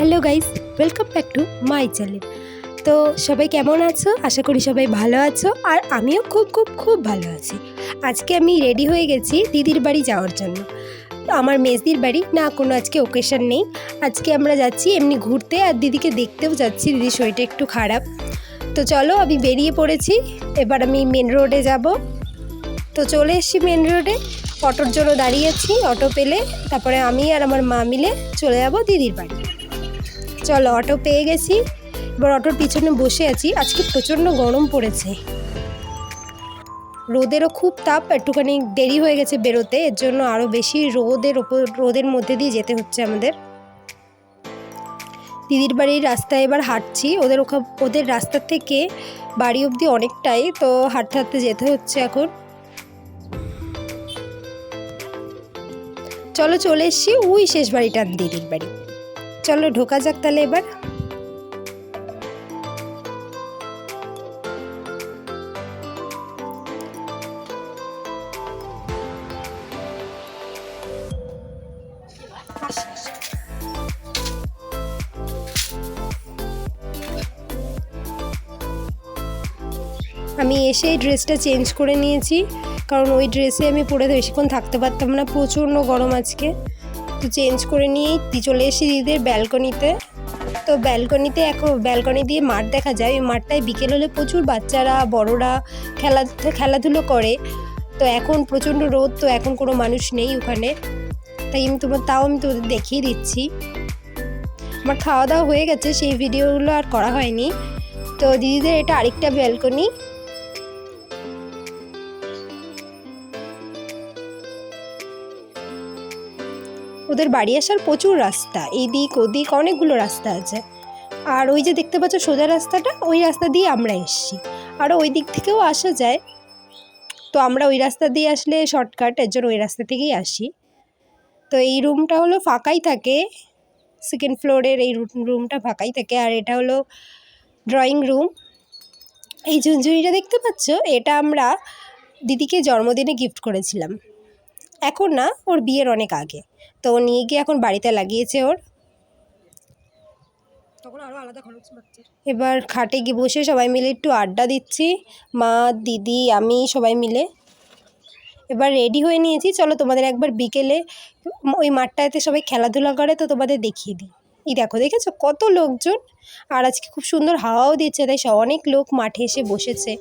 Hello guys, welcome back to my channel. তো সবাই কেমন আছো? আশা করি সবাই ভালো আছো, আর আমিও খুব খুব খুব ভালো আছি। আজকে আমি রেডি হয়ে গেছি দিদির বাড়ি যাওয়ার জন্য। আমার মেজদির বাড়ি না, কোনো আজকে ওকেশন নেই। আজকে আমরা যাচ্ছি এমনি ঘুরতে, আর দিদিকে দেখতেও যাচ্ছি। দিদির শরীরটা একটু খারাপ। তো চলো, আমি বেরিয়ে পড়েছি। এবার আমি মেন রোডে যাব। তো চলে এসেছি মেন রোডে, অটোর জন্য দাঁড়িয়েছি। অটো পেলে তারপরে আমি আর আমার মা মিলে চলে যাব দিদির বাড়ি। চলো, অটো পেয়ে গেছি। এবার অটোর পিছনে বসে আছি। আজকে প্রচণ্ড গরম পড়েছে, রোদেরও খুব তাপ। একটুখানি দেরি হয়ে গেছে বেরোতে, এর জন্য আরও বেশি রোদের মধ্যে দিয়ে যেতে হচ্ছে আমাদের। দিদির বাড়ির রাস্তায় এবার হাঁটছি। ওদের রাস্তা থেকে বাড়ি অবধি অনেকটাই, তো হাঁটতে হাঁটতে যেতে হচ্ছে এখন। চলো, চলে এসছি ওই শেষ বাড়িটা দিদির বাড়ি। চলো ঢোকা যাক তাহলে এবার। আমি এসে ড্রেসটা চেঞ্জ করে নিয়েছি, কারণ ওই ড্রেসে আমি পরে বেশিক্ষণ থাকতে পারতাম না, প্রচণ্ড গরম আজকে। তো চেঞ্জ করে নিয়েই চলে এসেছি দিদিদের ব্যালকনিতে। তো ব্যালকনি দিয়ে মাঠ দেখা যায়। ওই মাঠটায় বিকেল হলে প্রচুর বাচ্চারা বড়রা খেলাধুলো করে। তো এখন প্রচণ্ড রোদ, তো এখন কোনো মানুষ নেই ওখানে। তাই আমি তোদের দেখিয়ে দিচ্ছি। আমার খাওয়া দাওয়া হয়ে গেছে, সেই ভিডিওগুলো আর করা হয়নি। তো দিদিদের এটা আরেকটা ব্যালকনি। ওদের বাড়ি আসার প্রচুর রাস্তা, এইদিক ওদিক অনেকগুলো রাস্তা আছে। আর ওই যে দেখতে পাচ্ছ সোজা রাস্তাটা, ওই রাস্তা দিয়ে আমরা এসেছি। আরও ওই দিক থেকেও আসা যায়, তো আমরা ওই রাস্তা দিয়ে আসলে শর্টকাট, এর জন্য ওই রাস্তা থেকেই আসি। তো এই রুমটা হলো ফাঁকাই থাকে, সেকেন্ড ফ্লোরের এই রুমটা ফাঁকাই থাকে। আর এটা হলো ড্রয়িং রুম। এই ঝুনঝুনিটা দেখতে পাচ্ছ, এটা আমরা দিদিকে জন্মদিনে গিফট করেছিলাম। এখন না, ওর বিয়ের অনেক আগে। তো ও নিয়ে গিয়ে এখন বাড়িতে লাগিয়েছে ওর। তখন আরও আলাদা খরচ বাড়ছে। এবার খাটে গিয়ে বসে সবাই মিলে একটু আড্ডা দিচ্ছি, মা দিদি আমি সবাই মিলে। এবার রেডি হয়ে নিয়েছি। চলো তোমাদের একবার বিকেলে ওই মাঠটাতে সবাই খেলাধুলা করে, তো তোমাদের দেখিয়ে দিই। দেখেছো কত লোকজন, আর আজকে খুব সুন্দর হাওয়াও দিচ্ছে, তাই অনেক লোক মাঠে এসে বসেছে।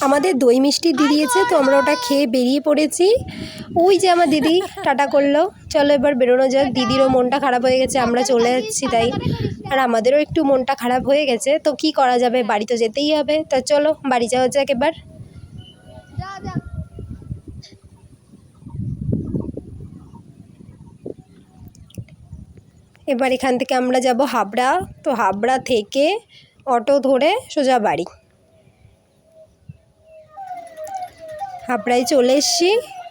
আমাদের দই মিষ্টি দিয়ে দিয়েছে, তো আমরা ওটা খেয়ে বেরিয়ে পড়েছি। ওই যে আমার দিদি টাটা করলো। চলো এবার বেরোনো যাক। দিদিরও মনটা খারাপ হয়ে গেছে, আমরা চলে যাচ্ছি তাই। আর আমাদেরও একটু মনটা খারাপ হয়ে গেছে, তো কি করা যাবে, বাড়ি তো যেতেই হবে। তো চলো বাড়ি যাওয়া যাক এবার। এবার এখান থেকে আমরা যাব হাবড়া। তো হাবড়া থেকে অটো ধরে সোজা বাড়ি। হাবড়ায় চলে এসেছি,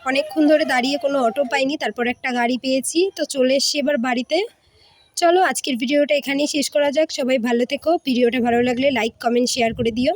অনেকক্ষণ ধরে দাঁড়িয়ে কোনো অটো পাইনি, তারপর একটা গাড়ি পেয়েছি। তো চলে এসেছি এবার বাড়িতে। চলো আজকের ভিডিওটা এখানেই শেষ করা যাক। সবাই ভালো থেকো। ভিডিওটা ভালো লাগলে লাইক কমেন্ট শেয়ার করে দিও।